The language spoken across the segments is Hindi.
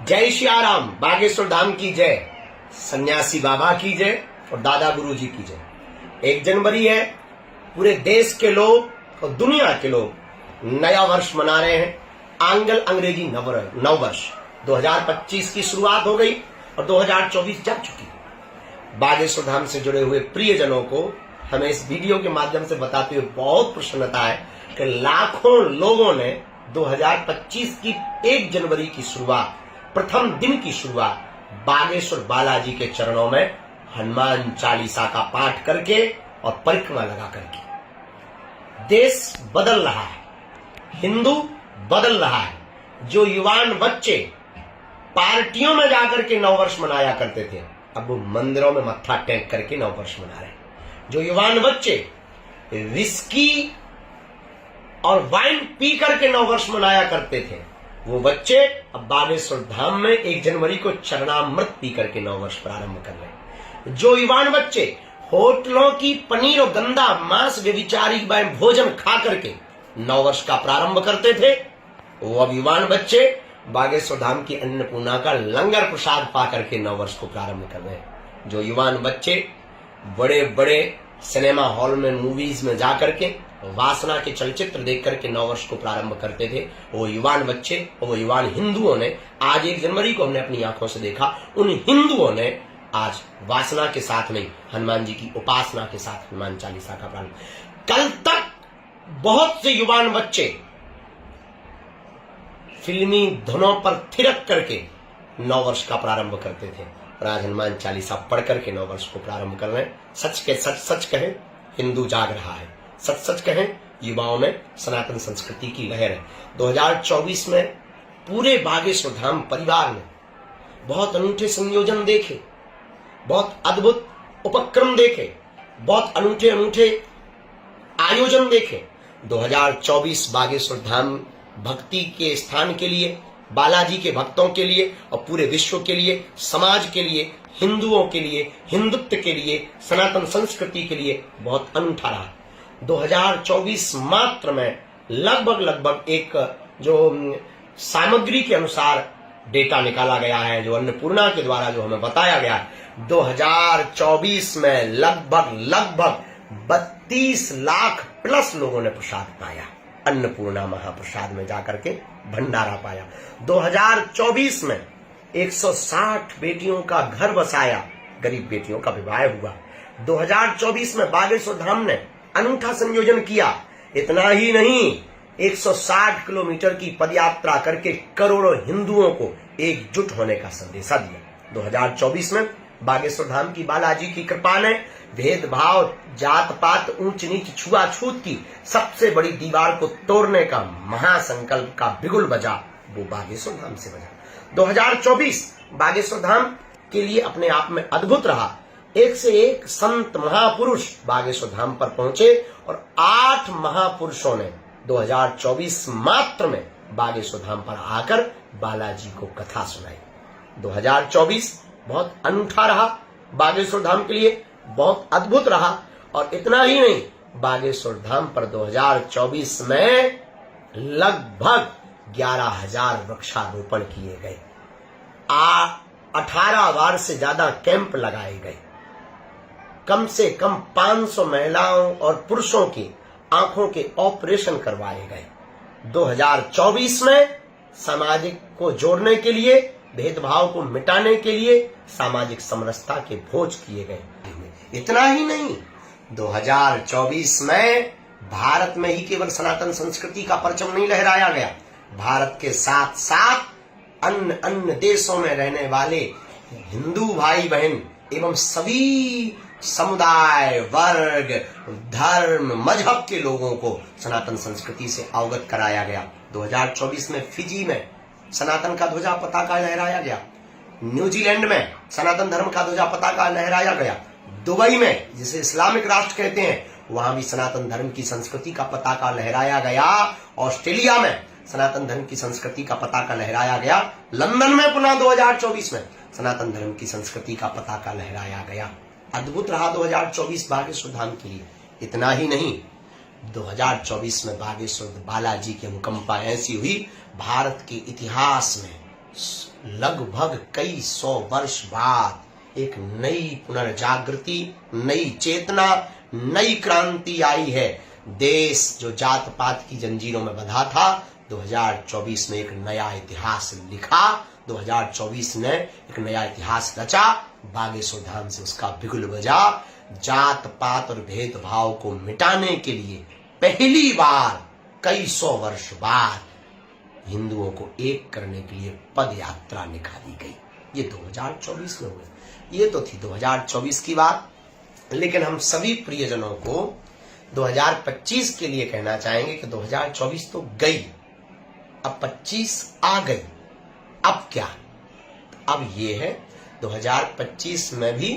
जय श्याराम, बागेश्वर धाम की जय, सन्यासी बाबा की जय और दादा गुरु जी की जय। 1 जनवरी है, पूरे देश के लोग और दुनिया के लोग नया वर्ष मना रहे हैं। आंग्ल अंग्रेजी नववर्ष 2025 की शुरुआत हो गई और 2024 जा चुकी है। बागेश्वर धाम से जुड़े हुए प्रियजनों को हमें इस वीडियो के माध्यम से बताते हुए बहुत प्रसन्नता है कि लाखों लोगों ने 2025 की 1 जनवरी की शुरुआत, प्रथम दिन की शुरुआत बागेश्वर बालाजी के चरणों में हनुमान चालीसा का पाठ करके और परिक्रमा लगा करके। देश बदल रहा है, हिंदू बदल रहा है। जो युवान बच्चे पार्टियों में जाकर के नववर्ष मनाया करते थे, अब वो मंदिरों में मत्था टेक करके नववर्ष मना रहे हैं। जो युवान बच्चे विस्की और वाइन पी करके नववर्ष मनाया करते थे, वो बच्चे अब बागेश्वर धाम में 1 जनवरी को चरणामृत पी करके नववर्ष प्रारंभ कर रहे हैं। जो युवान बच्चे होटलों की पनीर और गंदा मांस व्यभिचारी भोजन खा करके नववर्ष का प्रारंभ करते थे, वो अब युवान बच्चे बागेश्वर धाम की अन्नपूर्णा का लंगर प्रसाद पा करके नववर्ष को प्रारंभ कर रहे हैं। जो युवान बच्चे बड़े बड़े सिनेमा हॉल में, मूवीज में जाकर के वासना के चलचित्र देख करके नववर्ष को प्रारंभ करते थे, वो युवान बच्चे और वो युवान हिंदुओं ने आज 1 जनवरी को हमने अपनी आंखों से देखा, उन हिंदुओं ने आज वासना के साथ नहीं, हनुमान जी की उपासना के साथ हनुमान चालीसा का प्रारंभ। कल तक बहुत से युवान बच्चे फिल्मी धुनों पर थिरक करके नववर्ष का प्रारंभ करते थे और आज हनुमान चालीसा पढ़ करके नववर्ष को प्रारंभ कर रहे हैं। सच के सच सच कहें, हिंदू जाग रहा है। सच सच कहें, युवाओं में सनातन संस्कृति की लहर है। 2024 में पूरे बागेश्वर धाम परिवार ने बहुत अनूठे संयोजन देखे, बहुत अद्भुत उपक्रम देखे, बहुत अनूठे अनूठे आयोजन देखे। 2024 बागेश्वर धाम भक्ति के स्थान के लिए, बालाजी के भक्तों के लिए और पूरे विश्व के लिए, समाज के लिए, हिंदुओं के लिए, हिंदुत्व के लिए, सनातन संस्कृति के लिए बहुत अनूठा रहा। 2024 मात्र में लगभग एक जो सामग्री के अनुसार डेटा निकाला गया है, जो अन्नपूर्णा के द्वारा जो हमें बताया गया है, 2024 में लगभग 32 लाख प्लस लोगों ने प्रसाद पाया। अन्नपूर्णा महाप्रसाद में जाकर के भंडारा पाया। 2024 में 160 बेटियों का घर बसाया, गरीब बेटियों का विवाह हुआ। 2024 में बागेश्वर धाम ने अनूठा संयोजन किया। इतना ही नहीं, 160 किलोमीटर की पदयात्रा करके करोड़ों हिंदुओं को एकजुट होने का संदेशा दिया। 2024 में बागेश्वर धाम की बालाजी की कृपा ने भेदभाव, जात पात, ऊंच नीच, छुआछूत की सबसे बड़ी दीवार को तोड़ने का महासंकल्प का बिगुल बजा, वो बागेश्वर धाम से बजा। 2024 बागेश्वर धाम के लिए अपने आप में अद्भुत रहा। एक से एक संत महापुरुष बागेश्वर धाम पर पहुंचे और 8 महापुरुषों ने 2024 मात्र में बागेश्वर धाम पर आकर बालाजी को कथा सुनाई। 2024 बहुत अनूठा रहा बागेश्वर धाम के लिए, बहुत अद्भुत रहा। और इतना ही नहीं, बागेश्वर धाम पर 2024 में लगभग 11,000 वृक्षारोपण किए गए। 18 बार से ज्यादा कैंप लगाए गए। कम से कम 500 महिलाओं और पुरुषों की आंखों के ऑपरेशन करवाए गए। 2024 में सामाजिक को जोड़ने के लिए, भेदभाव को मिटाने के लिए सामाजिक समरसता के भोज किए गए। इतना ही नहीं, 2024 में भारत में ही केवल सनातन संस्कृति का परचम नहीं लहराया गया, भारत के साथ साथ अन्य देशों में रहने वाले हिंदू भाई बहन एवं सभी समुदाय, वर्ग, धर्म, मजहब के लोगों को सनातन संस्कृति से अवगत कराया गया। 2024 में फिजी में सनातन का ध्वजा पताका लहराया गया। न्यूजीलैंड में सनातन धर्म का ध्वजा पताका लहराया गया। दुबई में, जिसे इस्लामिक राष्ट्र कहते हैं, वहां भी सनातन धर्म की संस्कृति का पताका लहराया गया। ऑस्ट्रेलिया में सनातन धर्म की संस्कृति का पताका लहराया गया। लंदन में पुनः 2024 में सनातन धर्म की संस्कृति का पताका लहराया गया। अद्भुत रहा 2024 बागेश्वर धाम के लिए। इतना ही नहीं, 2024 में बागेश्वर बालाजी की अनुकंपा ऐसी हुई, भारत के इतिहास में लगभग कई 100 वर्ष बाद एक नई पुनर्जागृति, नई चेतना, नई क्रांति आई है। देश जो जात पात की जंजीरों में बंधा था, 2024 में एक नया इतिहास लिखा, 2024 ने एक नया इतिहास रचा। बागेश्वर धाम से उसका बिगुल बजा। जात पात और भेदभाव को मिटाने के लिए पहली बार कई 100 वर्ष बाद हिंदुओं को एक करने के लिए पद यात्रा निकाली गई। ये 2024 में हुए। ये तो थी 2024 की बात। लेकिन हम सभी प्रियजनों को 2025 के लिए कहना चाहेंगे कि 2024 तो गई, अब 25 आ गई। अब क्या? अब ये है 2025 में भी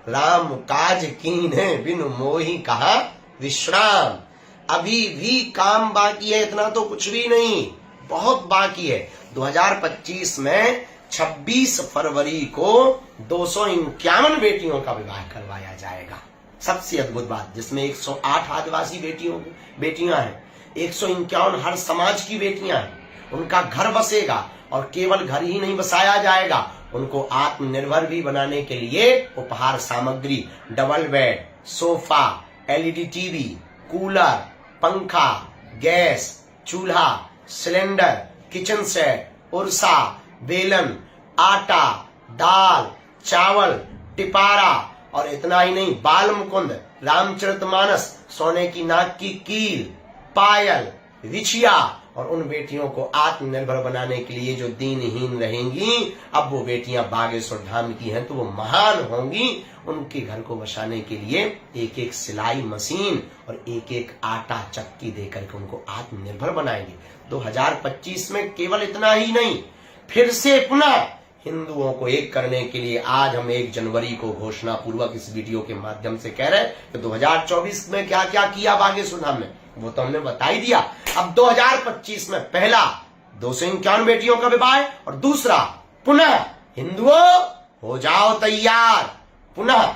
राम काज कीन्हे बिनु मोहि कहा विश्राम। अभी भी काम बाकी है, इतना तो कुछ भी नहीं, बहुत बाकी है। 2025 में 26 फरवरी को 251 बेटियों का विवाह करवाया जाएगा। सबसे अद्भुत बात, जिसमें 108 आदिवासी बेटियां हैं, 151 हर समाज की बेटियां हैं। उनका घर बसेगा और केवल घर ही नहीं बसाया जाएगा, उनको आत्मनिर्भर भी बनाने के लिए उपहार सामग्री, double bed, sofa, LED TV, cooler, पंखा, गैस, चूल्हा, सिलेंडर, किचन सेट, उर्सा, बेलन, आटा, दाल, चावल, टिपारा, और इतना ही नहीं, बाल मुकुंद, रामचरितमानस, सोने की नाक की कील, पायल, विछिया। और उन बेटियों को आत्मनिर्भर बनाने के लिए जो दीनहीन रहेंगी, अब वो बेटियां बागेश्वर धाम की हैं तो वो महान होंगी। उनके घर को बसाने के लिए एक एक सिलाई मशीन और एक एक आटा चक्की देकर के उनको आत्मनिर्भर बनाएंगे। 2025 में केवल इतना ही नहीं, फिर से पुनः हिंदुओं को एक करने के लिए आज हम 1 जनवरी को घोषणा पूर्वक इस वीडियो के माध्यम से कह रहे हैं कि 2024 में क्या क्या किया बागेश्वर धाम में, वो तो हमने बता ही दिया। अब 2025 में पहला 251 बेटियों का विवाह और दूसरा पुनः हिंदुओं हो जाओ तैयार, पुनः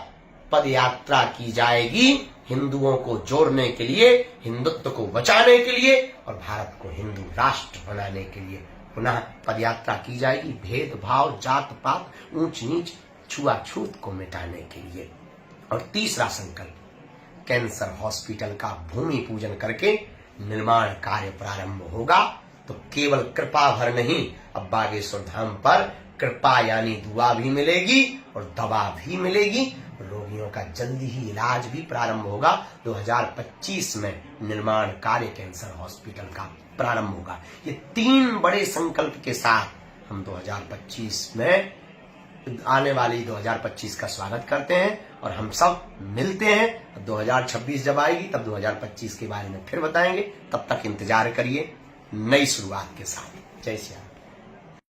पद यात्रा की जाएगी हिंदुओं को जोड़ने के लिए, हिंदुत्व को बचाने के लिए और भारत को हिंदू राष्ट्र बनाने के लिए पुनः पदयात्रा की जाएगी। भेदभाव, जात पात, ऊंच नीच, छुआछूत को मिटाने के लिए। और तीसरा संकल्प, कैंसर हॉस्पिटल का भूमि पूजन करके निर्माण कार्य प्रारंभ होगा। तो केवल कृपा भर नहीं, अब बागेश्वर धाम पर कृपा यानी दुआ भी मिलेगी और दवा भी मिलेगी। रोगियों का जल्दी ही इलाज भी प्रारंभ होगा। 2025 में निर्माण कार्य कैंसर हॉस्पिटल का प्रारंभ होगा। ये 3 बड़े संकल्प के साथ हम 2025 में, आने वाली 2025 का स्वागत करते हैं और हम सब मिलते हैं। 2026 जब आएगी तब 2025 के बारे में फिर बताएंगे। तब तक इंतजार करिए नई शुरुआत के साथ। जय श्री राम।